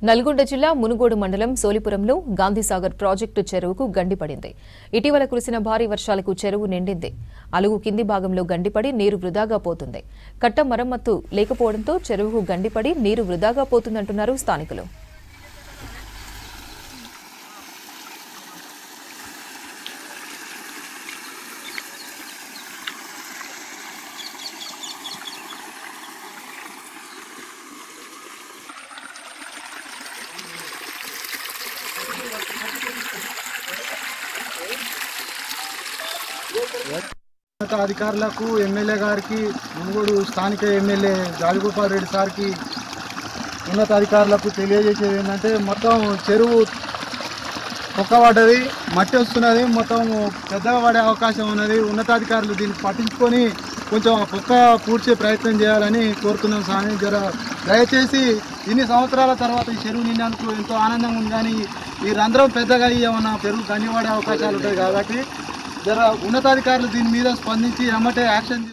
నల్గొండ జిల్లా మునుగోడు మండలం సోలిపురంలో గాంధీసాగర్ ప్రాజెక్టు చెరువుకు గండిపడింది. ఇటీవల కురిసిన భారీ వర్షాలకు చెరువు నిండింది. అలుగు కింది భాగంలో గండిపడి నీరు వృధాగా పోతుంది. కట్ట మరమ్మత్తు లేకపోవడంతో చెరువుకు గండిపడి నీరు వృధాగా పోతుందంటున్నారు స్థానికులు. అధికారులకు ఎమ్మెల్యే గారికి మునుగోడు స్థానిక ఎమ్మెల్యే రాజగోపాల్ రెడ్డి సార్కి ఉన్నతాధికారులకు తెలియజేసేది ఏంటంటే మొత్తం చెరువు పొక్కబడ్డది, మట్టి వస్తున్నది, మొత్తం పెద్దగా పడే అవకాశం ఉన్నది. ఉన్నతాధికారులు దీన్ని పట్టించుకొని కొంచెం ఆ పొక్క పూడ్చే ప్రయత్నం చేయాలని కోరుతున్నాం. సార్ దయచేసి ఇన్ని సంవత్సరాల తర్వాత ఈ చెరువు నిండినందుకు ఎంతో ఆనందంగా ఉంది. కానీ ఈ రంధ్రం పెద్దగా ఏమన్నా పెరుగు గండిపడే అవకాశాలు ఉంటాయి కాబట్టి ఉన్నతాధికారులు దీని మీద స్పందించి ఎమ్మటే యాక్షన్